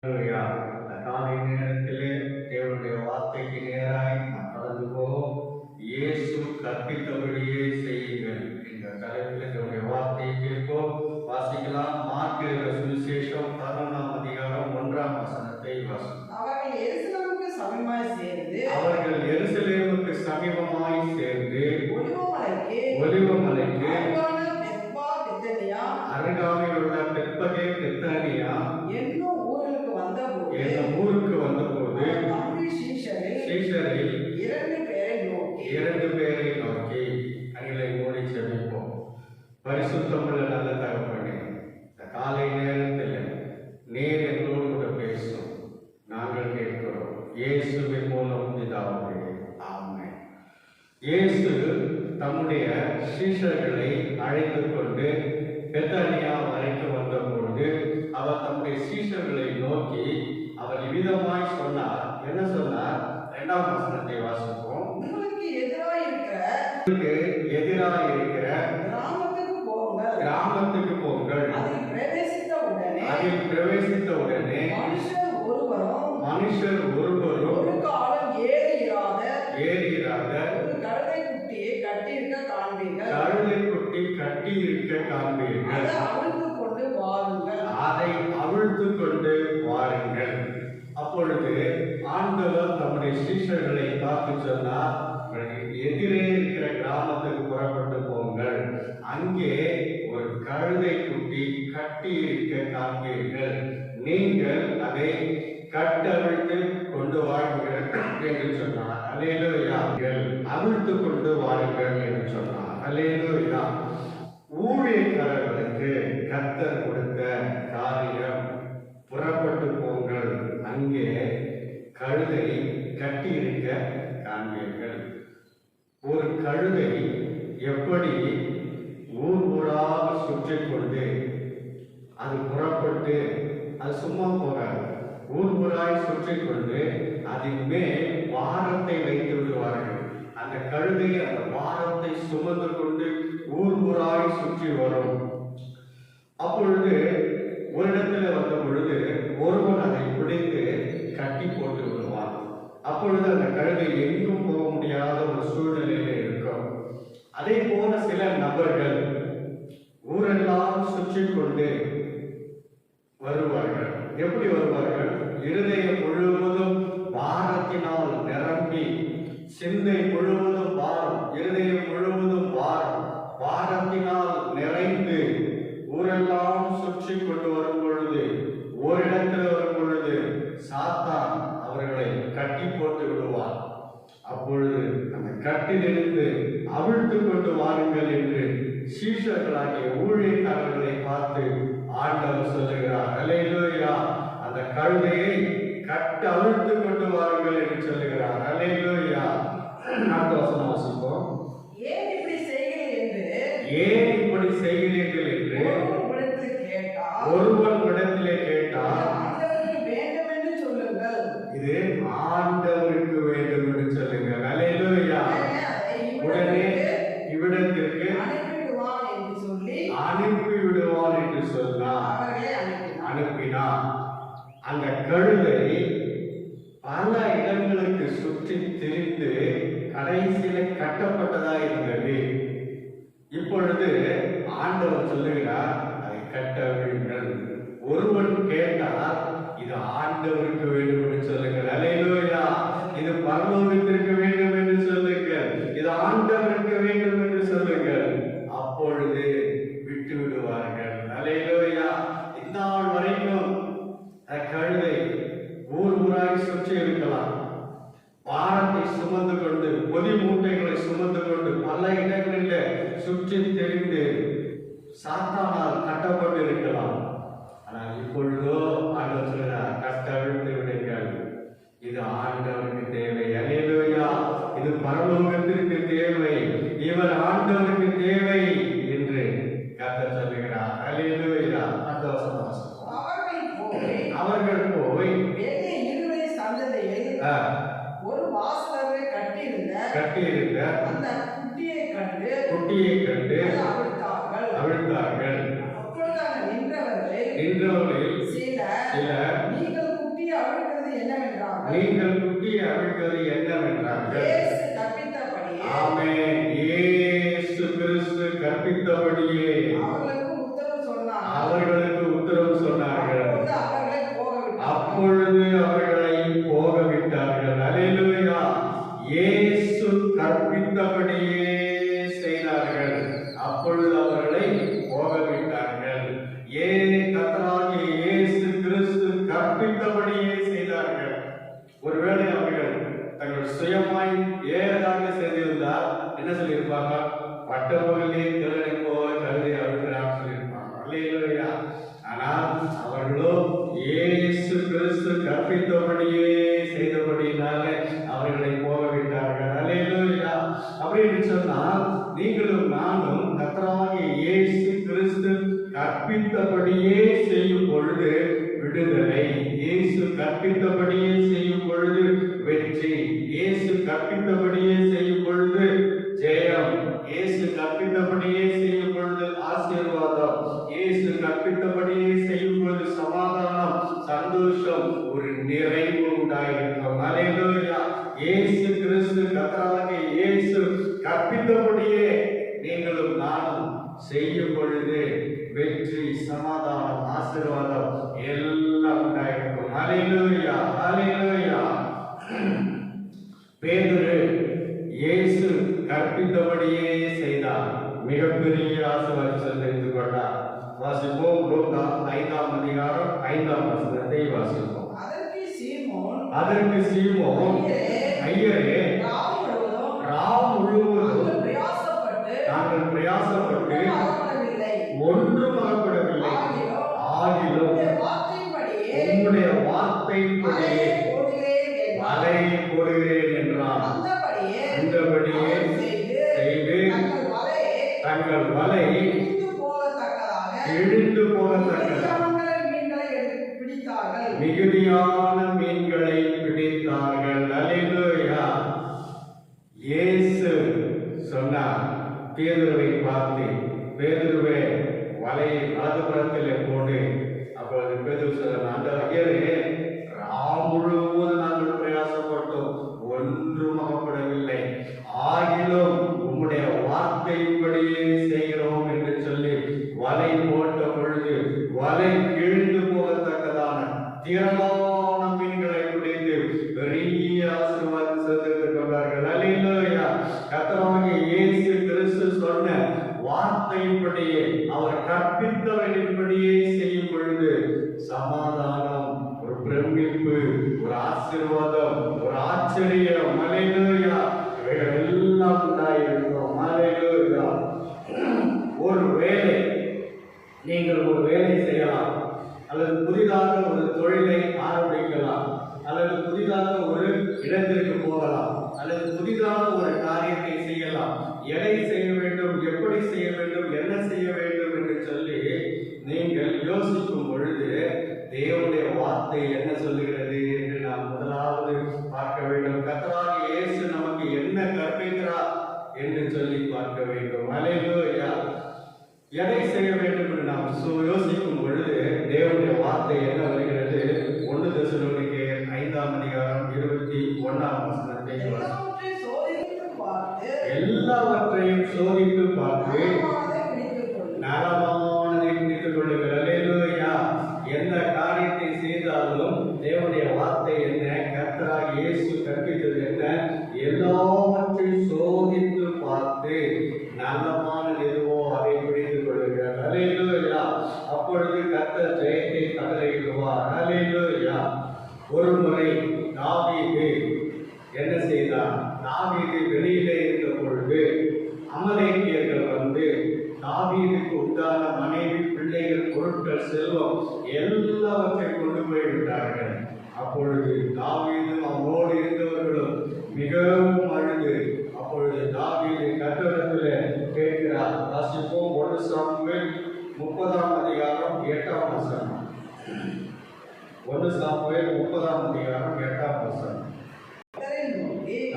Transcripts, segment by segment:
ஹல்லேலூயா. இந்த காலை நேரத்திலே தேவனுடைய வார்த்தைக்கு நேராய் நாம் கடந்து போவோம். இயேசு கற்பித்தபடியே செய்யுங்கள் என்ற தலைப்பில் தேவனுடைய வார்த்தையை கேட்போம். வாசிக்கலாம். மார்க்கு சுவிசேஷம் 11ஆம் அதிகாரம் 1ஆம் வசனத்தை வாசிக்கலாம். அவர்கள் எருசலேமுக்கு சமீபமாய் சேர்ந்து ஒலிவமலைக்கு அருகாமையில் உள்ள பெத்பகே பெத்தானியா என்னும் ஊருக்கு வந்தபோது சீஷரில் இரண்டு பேரை நோக்கி கண்களை மூடி செபிப்போம். பரிசுத்தமுள்ள நல்ல தகப்பனே, இந்த காலை நேரத்தில் நீர் எங்களோடு கூட பேசும் நாங்கள் கேட்கிறோம். இயேசுவின் மூலம் பிதாவே, ஆமென். இயேசு தம்முடைய சீஷர்களை அழைத்து கொண்டு பெத்தானியா வரைக்கும் வந்தபொழுது அவர் தம்முடைய சீஷர்களை நோக்கி அவர் இவ்விதமாய் சொன்னார். என்ன சொன்னார்? 2ஆம் வசனத்தை வாசிப்போம். உங்களுக்கு எதிராக இருக்கிற கிராமத்துக்கு போங்கள். அதில் பிரவேசித்த உடனே மனுஷர் ஒருவரும் ஒரு காலம் ஏறியிராத கழுதை குட்டியை கட்டி இருக்க காண்பீர்கள். அதை அவிழ்த்து கொண்டு வாருங்கள். அப்பொழுது ஆண்டவர் தம்முடைய சீஷர்களை பார்த்து சொன்னார், எதிரே இருக்கிற கிராமத்துக்கு புறப்பட்டு போங்கள். அங்கே ஒரு கழுதை குட்டி கட்டி இருக்க காண்பீர்கள். நீங்கள் அதை கட்டவிழ்த்து கொண்டு வாருங்கள் என்று சொன்னார். அல்லேலூயா. அவிழ்த்து கொண்டு வாருங்கள் என்று சொன்னார். அல்லேலூயா. ஊழியக்காரர்களுக்கு கர்த்தர் கொடுத்த காரியம், புறப்பட்டு போங்கள், அங்கே கழுதை கட்டி இருக்க காண்பீர்கள். ஒரு கழுதை எப்படி ஊராக சுற்றி கொண்டு அது புறப்பட்டு அது சும்மா போகாது. ஊராய் சுற்றி கொண்டு அதன் மேல் வாரத்தை வைத்து விடுவார்கள். அந்த கழுதை அந்த வாரத்தை சுமந்து கொண்டு ஊராய் சுற்றி வரும். அப்பொழுது ஒரு இடத்துல வந்த பொழுது ஒருவன் அதை பிடித்து கட்டி போட்டு விடுவான். அப்பொழுது அந்த கழுதை எங்கும் போக முடியாத ஒரு சூழ்நிலையில இருக்கும். அதே போல சில நபர்கள் ஊரெல்லாம் சுற்றி கொண்டு வருவார்கள். எப்படி வருவார்கள்? இருதயம் முழுவதும் பாரத்தினால் நிரம்பி, சிந்தை முழுவதும் பாரம், இருதயம் முழுவதும் பாரத்தினால் நிறைந்து ஊரெல்லாம் சுற்றி கொண்டு வரும் பொழுது, ஓரிடத்தில் வரும் பொழுது சாத்தான் அவர்களை கட்டி போட்டு விடுவார். அப்பொழுது அந்த கட்டிலிருந்து அவிழ்த்து கொண்டு வாருங்கள் என்று சீஷர்களாகிய ஊழியக்காரர்களை பார்த்து ஆண்டவர் சொல்லுகிறார். அல்லேலூயா. அந்த கழுதையை அவிழ்த்து கொண்டு வாருங்கள் என்று சொல்லுகிறார். அல்லேலூயா. அடுத்த வசனம் வாசிப்போம். ஏன் இப்படி செய்கிறீர்கள் என்று ஒருவன் இடத்திலே கேட்டால் இது ஆண்டவருக்கு வேண்டும் என்று சொல்லுங்கள். அல்லேலூயா. உடனே இவ்விடத்திற்கு அனுப்பி விடுவான் என்று சொன்னார். அனுப்பினார். அந்த கழுதை பல இடங்களுக்கு சுற்றி திரிந்து கடைசியில கட்டப்பட்டதா இருந்தது. இப்பொழுது ஆண்டவர் சொல்லுகிறார், அதை கட்டவிடுங்கள். ஒருவன் கேட்டால் இது ஆண்டவருக்கு வேண்டும் என்று சொல்லுங்கள். அல்லேலூயா. இது பரலோகத்திற்கு வேண்டும் என்று சொல்லுங்கள். இது ஆண்டவருக்கு வேண்டும் என்று சொல்லுங்கள். அப்பொழுது விட்டு விடுவார்கள். அல்லேலூயா. இந்நாள் வரைக்கும் கழுதை ஊராய் சுற்றி இருக்கலாம். பாரத்தை சுமந்து கொண்டு, பொதி மூட்டைகளை சுமந்து கொண்டு பல இடங்களில் சுற்றி தெரிந்து சாத்தானால் கட்டப்பட்டு இருக்கலாம். ஆனால் இப்பொழுதோ ஆண்டவர் சொல்கிறார், கட்டவிழ்த்து விடுங்கள். இது ஆண்டவருக்கு தேவை. அல்லேலூயா. இது பரலோகத்திற்கு தேவை. இவர் ஆண்டவருக்கு தேவை என்று கர்த்தர் சொல்லுகிறார். அல்லேலூயா. அந்த வசனம் வாசிப்போம். அவர்கள் போய் ஒரு வாசலரை கட்டியிருந்த அந்த குட்டியை கண்டு அவிழ்த்தார்கள். அப்பொழுது நின்றவர்கள் சிலர் நீங்கள் அவிழ்க்கிறது என்னவென்றால் நீங்கள் குட்டியை அவிழ்க்கிறது என்னவென்றார்கள். இயேசு கற்பித்தபடியே ஆமென். இயேசு கிறிஸ்து கற்பித்தபடியே அவர்களுக்கு உத்தரவு சொன்னார். அவர்களுக்கு உத்தரவு சொன்னார்கள். அப்பொழுது அவர்களை போக அப்பொழுது அவர்களை போக விட்டார். விட்டார்கள். அல்லேலூயா. இயேசு கற்பித்தபடியே செய்தார்கள். அப்பொழுது அவர்களை போக விட்டார்கள். கர்த்தராகிய இயேசு கிறிஸ்து கற்பித்தபடியே செய்தார்கள். ஒருவேளை அவர்கள் தங்கள் சுயமாய் ஏறதாக செய்திருந்தால் என்ன சொல்லியிருப்பாங்க? பட்டப்பகலே திருடனை போல கழுதை அழுகிறான்னு சொல்லியிருப்பாங்க. அல்லேலூயா. ஆனால் அவர்களோ இயேசு கிறிஸ்து கற்பித்தபடியே செய்தபடியினால அவர்களை போக விட்டார்கள். அல்லேலூயா. அப்படின்னு சொன்னால் நீங்களும் நானும் கர்த்தராகிய இயேசு கிறிஸ்து கற்பித்தபடியே செய்யும் பொழுது விடுதலை, இயேசு கற்பித்தபடியே செய்யும் பொழுது வெற்றி, இயேசு கற்பித்தபடியே செய்யும் பொழுது ஜெயம், இயேசு கற்பித்தபடியே செய்யும் பொழுது ஆசீர்வாதம், இயேசு கற்பித்தபடியே செய்யும் பொழுது சமாதானம், சந்தோஷம், ஒரு நிறைவு உண்டாயிருக்கும். அல்லேலூயா. இயேசு கிறிஸ்து கர்த்தராகிய இயேசு கற்பித்தபடியே நீங்களும் நானும் செய்யும் பொழுது வெற்றி, சமாதானம், ஆசீர்வாதம் எல்லாம் உண்டாயிருக்கும். அல்லேலூயா. அல்லேலூயா. பேதுரு இயேசு கற்பித்தபடியே செய்தார். மிகப்பெரிய ஆசீர்வாதத்தை தெரிந்து கொண்டார். வாசிப்போம். லூக்கா 5ஆம் அதிகாரம் 5ஆம் வசனத்தை வாசிப்போம். அதற்கு சீமோன் ஐயரே, ராம் முழுவதும் நாங்கள் பிரயாசப்பட்டு ஒன்றும் அகப்படவில்லை. ஆகிலும் உம்முடைய வார்த்தைப்படியே வலையை போடுகிறேன் என்றான். அந்தபடியே செய்து தங்கள் வலை இழுந்து போகத்தக்கதாக மிகுதியான மீன்களை பிடித்தார்கள். அல்லேலூயா. இயேசு சொன்னார் பேதுருவை பார்த்து, பேதுருவே வலையை வலதுபுறத்திலே போடு. அப்பொழுது பேதுரு சொன்னார், ஆண்டவரே, ராம் முழுவதும் நாங்கள் பிரயாசப்பட்டோம், ஒன்றும் அகப்படவில்லை. ஆகிலும் உம்முடைய வார்த்தையின்படியே செய்கிறோம் என்று சொல்லி வலை போட்ட பொழுது வலை கிழிந்து போகத்தக்கதான திரளான மீன்களை பிடித்து பெரிய ஆசீர்வாதத்தை சேர்த்துக் கொண்டார்கள். அல்லேலூயா. கர்த்தராகிய இயேசு கிறிஸ்து சொன்ன வார்த்தையின்படியே அவர் கற்பித்தவனின்படியே செய்யும் பொழுது சமாதானம், ஒரு பிரமிப்பு, ஒரு ஆசீர்வாதம், ஒரு ஆச்சரியம். அல்லேலூயா. இவைகள் எல்லாம் உண்டாயிருக்கும். அல்லேலூயா. ஒரு வேலை, நீங்கள் ஒரு வேலை செய்யலாம், அல்லது புதிதாக ஒரு தொழிலை ஆரம்பிக்கலாம், அல்லது புதிதாக ஒரு இடத்திற்கு போகலாம், அல்லது புதிதாக ஒரு காரியத்தை செய்யலாம். எதை செய்ய வேண்டும், எப்படி செய்ய வேண்டும், என்ன செய்ய வேண்டும் என்று சொல்லி நீங்கள் யோசிக்கும் பொழுது தேவனுடைய வார்த்தை என்ன சொல்லுகிறது என்று நாம் முதலாவது பார்க்க வேண்டும். கர்த்தராகிய இயேசு நமக்கு என்ன கற்பிக்கிறார் என்று சொல்லி பார்க்க வேண்டும். அல்லேலூயா. எதை செய்ய வேண்டும் என்று நாம் யோசிக்கும் பொழுது தேவனுடைய வார்த்தை என்ன வருகிறது? 1 தெசலோனிக்கேயர் 5ஆம் அதிகாரம் 21ஆம் வசனத்தை எல்லாவற்றையும் சோதித்து பார்த்து நலமானதை பிடித்துக் கொள்ளுங்கள். அல்லேலூயா. எந்த காரியத்தை செய்தாலும் தேவனுடைய வார்த்தை என்ன, கர்த்தராகிய இயேசு கற்பித்தது என்ன, எல்லாவற்றையும் சோதித்து பார்த்து நல்லமானது எதுவோ அதை பிடித்துக் கொள்ளுங்கள். அல்லேலூயா. அப்பொழுது கர்த்தர் ஜெயத்தை கட்டளையிடுவார். அல்லேலூயா. ஒரு முறை தாவீது என்ன செய்தார்? தாவீது வெளியிலே இருந்த பொழுது அமலேக்கியர்கள் வந்து தாவீதுக்கு உண்டான மனைவி, பிள்ளைகள், பொருட்கள், செல்வம் எல்லாவற்றையும் கொண்டு போய் விட்டார்கள். அப்பொழுது தாவீதும் அவனோடு இருந்தவர்களும் மிகவும் அழுது, அப்பொழுது தாவீது கர்த்தரிடத்தில் கேட்கிறார். வாசிப்போம். 1 சாமுவேல் 30ஆம் அதிகாரம் 8ஆம் வசனம். 1 சாமுவேல் 30ஆம் அதிகாரம் 8ஆம் வசனம்.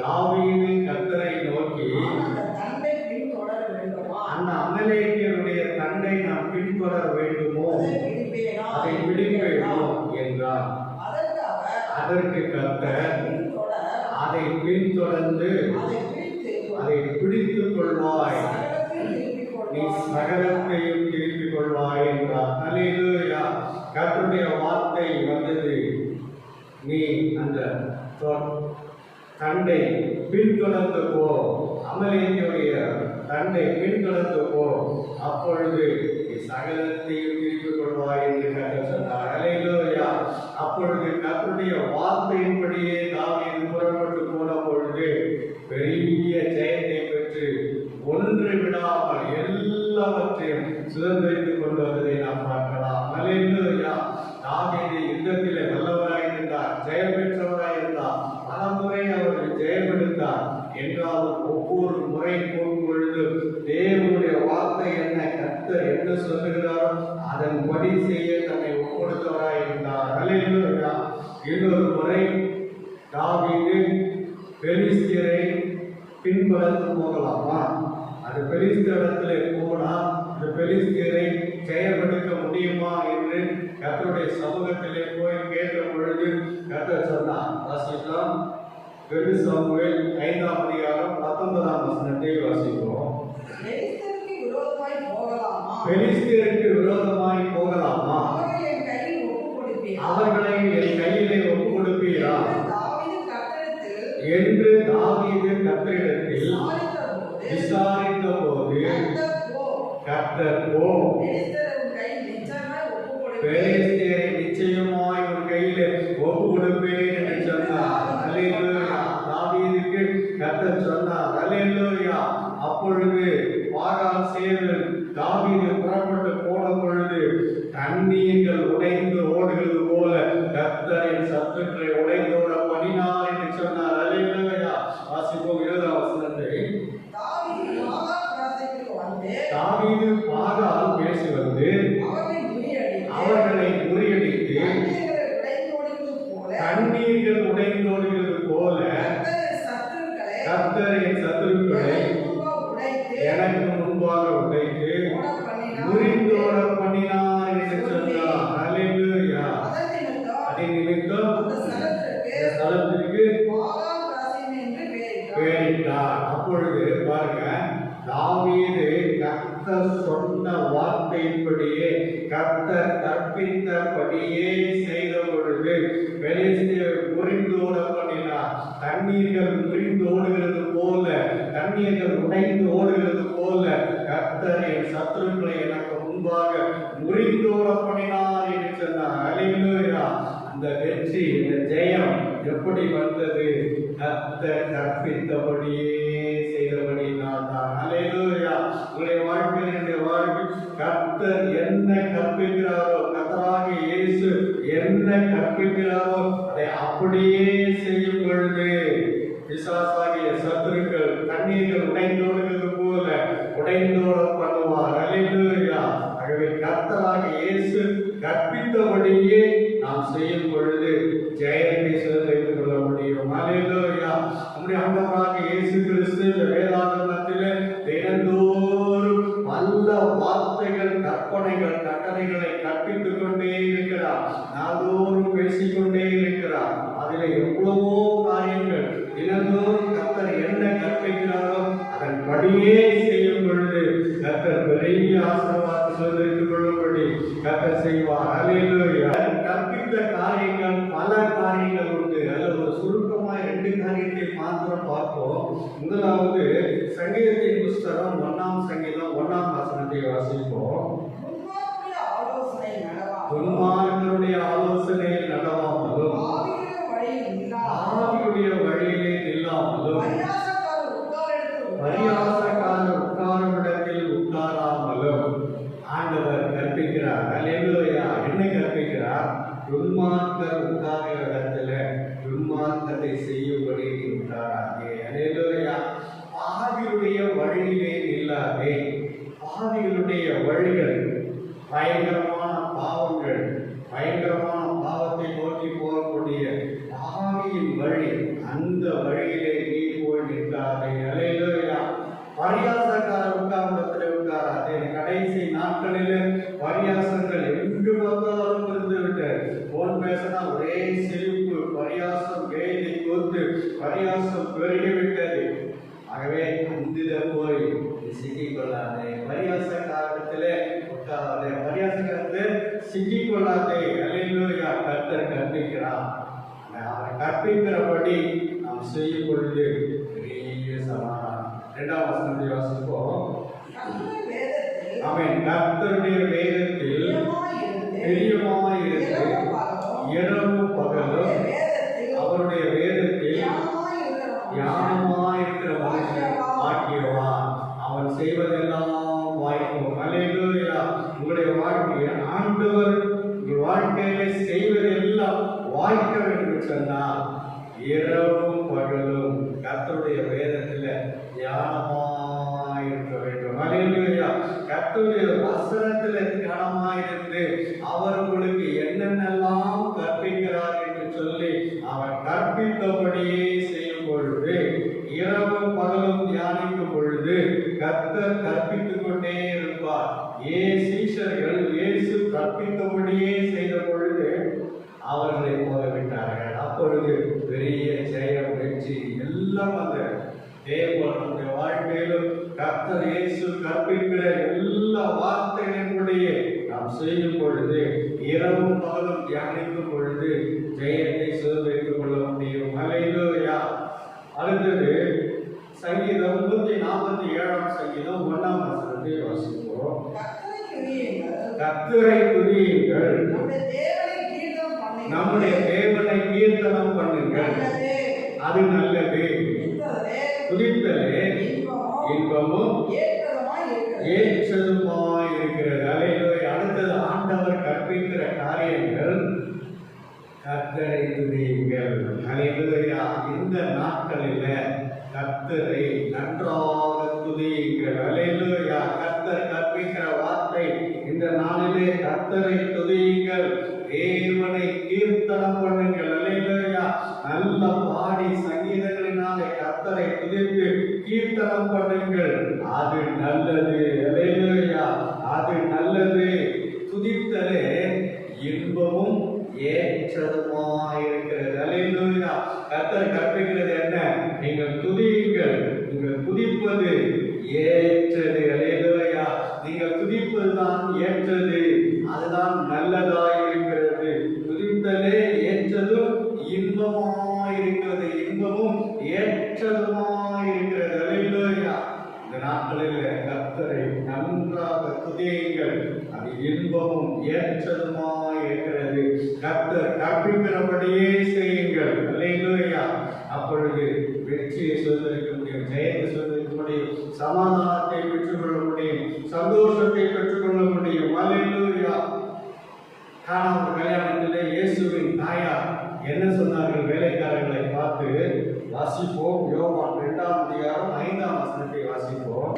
தாவீது கர்த்தரை நோக்கி, அந்த அமலேக்கியருடைய தண்டை நாம் பின்தொடர வேண்டுமோ, அதை விடுப்பேனோ என்றார். அதற்கு கர்த்தர் பின்தொடர், அதை பின்தொடர்ந்து அதை பிடித்து அதை பிடித்துக் கொள்வாய், சகலத்தையும் திருப்பிக் நீ கொள்வாய். சகலத்தையும் திருப்பிக் கொள்வாய் என்றார். அல்லேலூயா. கர்த்தருடைய வார்த்தை வந்தது. நீ அந்த தண்டை பின்தொடர்ந்து போ, அமலேக்கியுடைய தண்டை பின்தொடர்ந்து போ, அப்பொழுது நீ சகலத்தையும் திருப்பிக் கொள்வாய் என்று கர்த்தர் சொன்னார். அல்லேலூயா. அப்பொழுது கர்த்தருடைய வார்த்தையின்படியே தாவீது புறப்பட்டு போன பொழுது பெரிய ஜெயத்தை பெற்று ஒன்று விடாமல் எல்லாவற்றையும் சுதந்திரித்துக் கொண்டு வந்ததை நாம் பார்க்கலாம். அல்லேலூயா. தாவீது யுத்தத்திலே வல்லவராயிருந்தார், ஜெயம் பெற்றவராயிருந்தார், பல முறை அவர் ஜெயம் எடுத்தார். என்றாலும் ஒவ்வொரு முறை போகும் பொழுது தேவனுடைய வார்த்தை என்ன, கர்த்தர் என்ன சொல்லுகிறாரோ அதன்படி செய்ய தன்னை ஒப்புடுத்தவராயிருந்தார். அல்லேலூயா. இன்னொரு முறை தாவீது பெலிஸ்தியரை பின்தொடர்ந்து போகலாமா? அது பெலிஸ்தியர் இடத்துல போனா அந்த பெலிஸ்தியரை ஜெயமெடுக்க முடியுமா என்று கர்த்தருடைய சமூகத்திலே போய் கேட்ட பொழுது கர்த்தர் சொன்னார். வாசிக்கலாம். 2 சாமுவேல் 5ஆம் அதிகாரம் 19ஆம் வசனத்தை வாசிக்கிறோம். பெலிஸ்தருக்கு விரோதமாய் போகலாமா? பெலிஸ்தியருக்கு விரோதமாய் போகலாமா? அவர்களை என் கையில் ஒப்புக் கொடுப்பீரா? அவர்களை என் கையிலே ஒப்புக் கொடுப்பீரா என்று தாவீது கர்த்தரிடத்தில் என்று தாவீது கர்த்தரிடத்தில் விசாரித்த போது கர்த்தர் போ, பெலிஸ்தியரை நிச்சயமாய் உன் கையிலே ஒப்புக் கொடுப்பேன் என்று சொன்னார். அல்லேலூயா. தாவீதுக்கு கர்த்தர் சொன்னார். அல்லேலூயா. அப்பொழுது பாகால் சேவல் தாவீது புறப்பட்டு போன பொழுது தண்ணீர்கள் உடைந்து ஓடுகிறது போல கர்த்தரின் சத்துக்களை உடைந்தோட பண்ணினார் என்று சொன்னார். அல்லேலூயா. வாசிப்போம் 20ஆம் வசனத்தை. தாவீது பாகால் பேசி வந்து அவர்களை முறியடித்து தண்ணீர்கள் உடைந்தோடுகிறது போல கர்த்தரின் சத்துருக்களை எனக்கு முன்பாக உடைத்து முறிந்தோட பண்ணினார் என்று சொன்னார். அல்லேலூயா. அதன் நிமித்தம் இந்த ஸ்தலத்திற்கு பெயரிட்டார். அப்பொழுது பாருங்க, தாவீது கர்த்தர் சொன்ன வார்த்தையின்படியே கர்த்தர் கற்பித்தபடியே செய்த பொழுது பெலிஸ்தியர் முறிந்தோட பண்ணினார். தண்ணீர்கள் முறிந்து ஓடுகிறது போல, தண்ணீர்கள் உடைந்து ஓடுகிறது போல கர்த்தர் என் சத்துருக்களை எனக்கு முன்பாக முறிந்தோட பண்ணினார் என்று சொன்னார். அல்லேலூயா. அந்த வெற்றி, இந்த ஜெயம் எப்படி வந்தது? கர்த்தர் கற்பித்தபடியே செய்தபடினால் தான். அல்லேலூயா. உங்களுடைய வாழ்க்கையில், என்னுடைய வாழ்வில் கர்த்தர் என்ன கற்பிக்கிறாரோ, கர்த்தராகிய இயேசு என்ன கற்பிக்கிறாரோ அதை அப்படியே செய்யும் பொழுது பிசாசாகிய சத்துருக்கள் தண்ணீர்கள் உடைந்தோடுகிறது போல உடைந்தோட பண்ணுவார். அல்லேலூயா. ஆகவே கர்த்தராகிய இயேசு கற்பித்தபடியே நாம் செய்யும் பொழுது ஜெயத்தை சுதந்திரித்துக் கொள்ள முடியும். அல்லேலூயா. நம்முடைய ஆண்டவராகிய இயேசு கிறிஸ்து இந்த வேதாகமத்திலே தினந்தோறும் நல்ல வார்த்தைகள், கற்பனைகள், கட்டளைகளை கற்பித்துக் கொண்டே இருக்கிறார். நாள்தோறும் பேசிக்கொண்டே இருக்கிறார். அதில் எவ்வளவோ காரியங்கள் தினந்தோறும் கர்த்தர் என்ன கற்பிக்கிறாரோ அதன்படியே செய்யும் பொழுது கர்த்தர் பெரிய ஆசீர்வாதத்தை சுதந்திரித்துக் கொள்ளும்படி கர்த்தர் செய்வார். அல்லேலூயா. கற்பித்த காரியங்கள் பல காரியங்கள் உண்டு. அதில் ஒரு சுருக்கமாக 2 காரியத்தை மாத்திரம் பார்ப்போம். முதலாவது சங்கீதத்தின் புஸ்தகம் 1ஆம் சங்கீதம் 1ஆம் வசனத்தை வாசிப்போம். துன்மார்க்கருடைய ஆலோசனையில் நடவாமலும் ஆவியுடைய வழியிலே நில்லாமலும் பரியாசக்காரர் உட்காரும் இடத்தில் உட்காராமலும் ஆண்டவர் கற்பிக்கிறார். அல்லேலூயா. என்ன கற்பிக்கிறார்? துன்மார்க்கர் உட்கார இடத்துல துன்மார்க்கத்தை செய்யும்படி உட்காராதே. அல்லேலூயா. பாவிகளுடைய வழியிலே நில்லாதே. பாவிகளுடைய வழிகள் பயங்கரமான பாவங்கள், பயங்கரமான பாவத்தை நோக்கி போகக்கூடிய பாவியின் வழி, அந்த வழியிலே நீ போய் நிற்காதே. அல்லேலூயா. பரியாசக்காரர் உட்கார்ந்தத்தில் உட்காராதே. கடைசி நாட்களில் பரியாசங்கள் எங்கு வந்தாலும் இருந்து விட்டு போன் பேசினா ஒரே சிரிப்பு, பரியாசம் பெருகிவிட்டது. ஆகவே இதில் போய் சிக்கிக்கொள்ளாதே, பரியாச காலத்திலே உட்காராதே, பரியாச காலத்தில் சிக்கிக்கொள்ளாதே. அல்லேலூயா. கர்த்தர் கற்பிக்கிறார். அவர் கற்பிக்கிறபடி நாம் செய்யும் பொழுது பெரிய சமாதானம். 2ஆம் வசனத்தை வாசிப்போம். கர்த்தருடைய வேதத்தில் ஆமென். கர்த்தருடைய வேதத்தில் பிரியமாயிருந்து இரவும் பகலும் அவருடைய வேதத்தில் தியானமாயிருக்கிற மனுஷன் பாக்கியவான். அவன் செய்வதெல்லாம் வாய்க்கும். அல்லேலூயா. உங்களுடைய வாழ்க்கையை ஆண்டவர் உங்கள் வாழ்க்கையில செய்வதெல்லாம் வாய்க்க வேண்டும் சொன்னால் இரவும் பகலும் கர்த்தருடைய வேதத்தில் தியானமாயிருக்க வேண்டும். அல்லேலூயா. கர்த்தருடைய வசனத்தில் தியானமாயிருந்து அவர் உங்களுக்கு என்னென்னலாம் கற்பிக்கிறார் என்று சொல்லி அவர் கற்பித்தபடியே செய்யும் பொழுது, இரவும் பகலும் தியானிக்கும் பொழுது கர்த்தர் கற்பித்துக் கொண்டே இருப்பார். சீஷர்கள் இயேசு கற்பித்தபடியே செய்த பொழுது அவர்களை போகவிட்டார்கள். அப்பொழுது பெரிய ஜெயம், வெற்றி எல்லாம் அந்த தேவனுடைய வாழ்க்கையிலும் கர்த்தர் இயேசு கற்பிக்கிற எல்லா வார்த்தைகளின்படிய நாம் செய்யும் பொழுது, இரவும் பகலும் தியானிக்கும் பொழுது ஜெயத்தை சுதந்திரித்துக் கொள்ள முடியும். அல்லேலூயா. அடுத்தது சங்கீதம் 147ஆம் சங்கீதம் 1ஆம் வசனத்தை வாசிப்போம். கர்த்தரை துதியுங்கள், நம்முடைய தேவனை கீர்த்தனம் பண்ணுங்கள், அது நல்லது. துதித்தலே இன்பமும் ஏற்றதுமாய் இருக்கிறது. அல்லேலூயா. அடுத்தது ஆண்டவர் கற்பிக்கிற காரியங்கள். கர்த்தரை துதியுங்கள். அல்லேலூயா. இந்த நாட்களில் கர்த்தரை நன்றாக துதியுங்கள். அல்லேலூயா. கர்த்தர் கற்பிக்கிற வார்த்தை இந்த நாளிலே கர்த்தரை துதியுங்கள், தேவனை கீர்த்தனம் பண்ணுங்கள். அல்லேலூயா. நல்ல பாடி சங்கீதங்களினாலே கர்த்தரை துதித்து கீர்த்தனம் பண்ணுங்கள், அது நல்லது. அல்லேலூயா. அது நல்லது. துதித்தலே இன்பமும் ஏற்றதுமாயிருக்கிறது. அல்லேலூயா. கர்த்தர் கற்பிக்கிறது என்ன? நீங்கள் துதியுங்கள். நீங்கள் துதிப்பது ஏற்றது. அல்லேலூயா. நீங்கள் துதிப்பதுதான் ஏற்றது, அதுதான் நல்லதாயிருக்கிறது. துதித்தலே ஏற்றதும் இன்பமாயிருக்கிறது, இன்பமும் ஏற்றதுமாயிருக்கிறது. அல்லேலூயா. இந்த நாட்களில் கர்த்தரை நன்றாக துதியுங்கள், அது இன்பமும் ஏற்றதுமாயிருக்கிறது. கர்த்தர் கற்பிக்கிறபடியே செய்யுங்கள். அல்லேலூயா. அப்பொழுது வெற்றியை சுதந்திரிக்க முடியும், ஜெயத்தை சுதந்திரிக்க முடியும், சமாதானத்தை பெற்றுக்கொள்ள முடியும், சந்தோஷத்தை பெற்றுக்கொள்ள முடியும். அல்லேலூயா. கானான் கல்யாணத்திலே இயேசுவின் தாயார் என்ன சொன்னார்கள்? வேலைக்காரர்களை பார்த்து வாசிப்போம். யோவான் 2ஆம் அதிகாரம் 5ஆம் வசனத்தை வாசிப்போம்.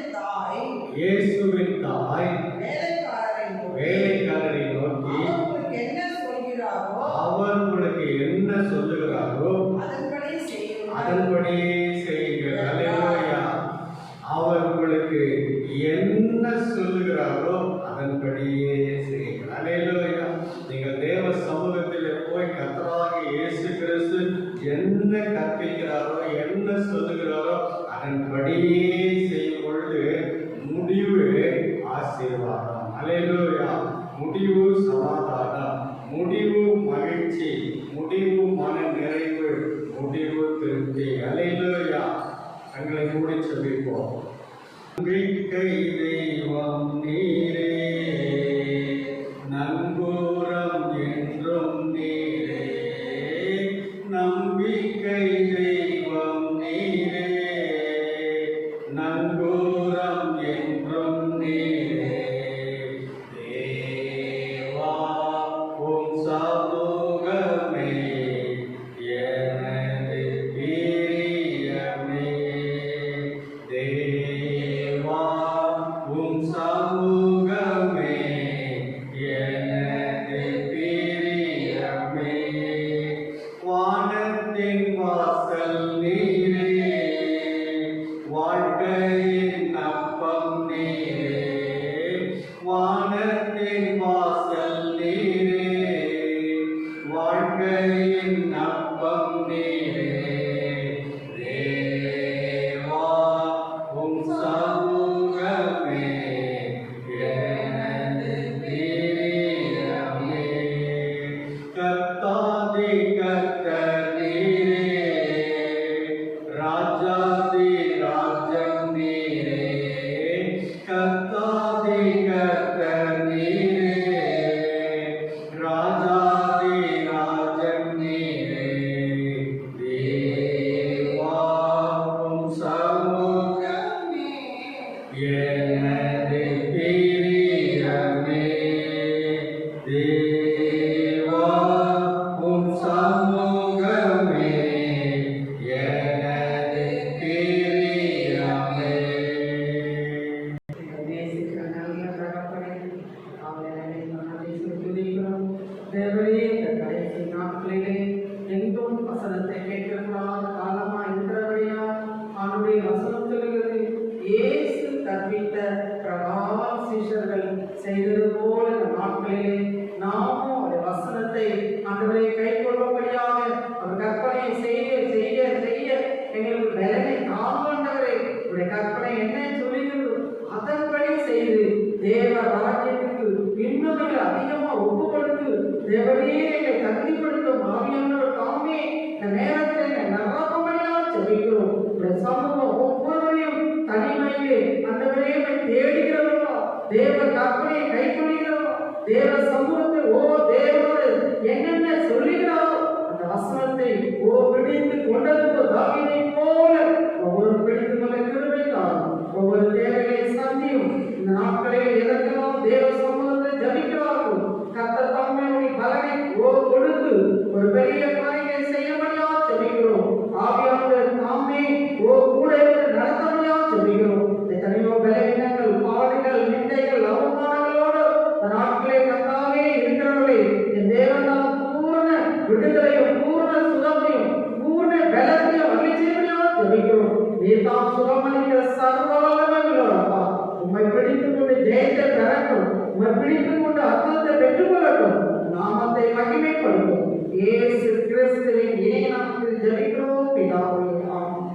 இயேசுவின் தாய் வேலைக்காரரை நோக்கி அவர் உங்களுக்கு என்ன சொல்லுகிறாரோ அதன்படியே செய்யுங்கள். அல்லேலூயா. அவர் உங்களுக்கு என்ன சொல்லுகிறாரோ அதன்படியே செய்யுங்கள். அல்லேலூயா. நீங்கள் தேவ சமூகத்தில் போய் கர்த்தராகிய இயேசு கிறிஸ்து என்ன கற்பிக்கிறாரோ என்ன சொல்லுகிறாரோ அதன்படியே செய்யும் பொழுது முடிவு ஆசீர்வாதம். அல்லேலூயா. முடிவு சமாதானம், முடிவு மகிழ்ச்சி, முடிவு மன நிறைவு, முடிவு திருப்தி. அல்லேலூயா. தங்களை மூடி சொல்லிப்போம். நம்பிக்கை தெய்வம் நீரே, நங்கூரம் என்றும் நீரே, நம்பிக்கை தெய்வம் நீரே, நங்கூரம் என்றும் நீரே. தேவா உம் சமூகமே எனது பிரியமே, தேவா உம் சமூகமே எனது பிரியமே. வானத்தின் வாசல் நீரே, வாழ்க்கையின் அப்பம் நீரே, வானத்தின் வாசல் நீரே, வாழ்க்கையின் அப்பம் நீரே. தேவ சமூகத்தை தேவனோடு என்னென்ன சொல்லுகிறாரோ அந்த வசனத்தை பிடித்து கொண்டிருந்த தாவீதை போல ஒவ்வொரு பிடித்து கொள்ள கிருபை தாரும். ஒவ்வொரு தேவைகளை சந்தியும். இந்த நாட்களில் எதற்கெல்லாம் தேவ சமூகத்தை ஜபிக்கிறார்கள் கர்த்தர் தாமே பலனை கொடுத்து ஒரு பெரிய காரியத்தை செய்ய முடியாது ஜபிக்கிறோம். ஆவியானவர் தாமே கூட இருந்து நடத்த முடியாது ஜபிக்கிறோம். எத்தனையோ பலவீனங்கள், பாடுகள், நிந்தைகள், அவமானங்களோடு நாட்களே கர்த்தாவே இருக்கிறவர்களே என் தேவனால் பூர்ண விடுதலையும் பூர்ண சுகத்தையும் பூர்ண பலத்தையும் அருளி செய்வதாக ஜெபிக்கிறோம். நீர்தான் சுகமளிக்கிற சர்வ வல்லமையுள்ளவரப்பா. உம்மை பிடித்துக் கொண்டு ஜெயத்தை பெறட்டும். உம்மை பிடித்துக் கொண்டு அர்த்தத்தை பெற்றுக்கொள்ளட்டும். நாமத்தை மகிமைப்படுத்தும். இயேசு கிறிஸ்துவின் இணைய நாமத்தில் ஜெபிக்கிறோம் பிதாவே. ஆமென்.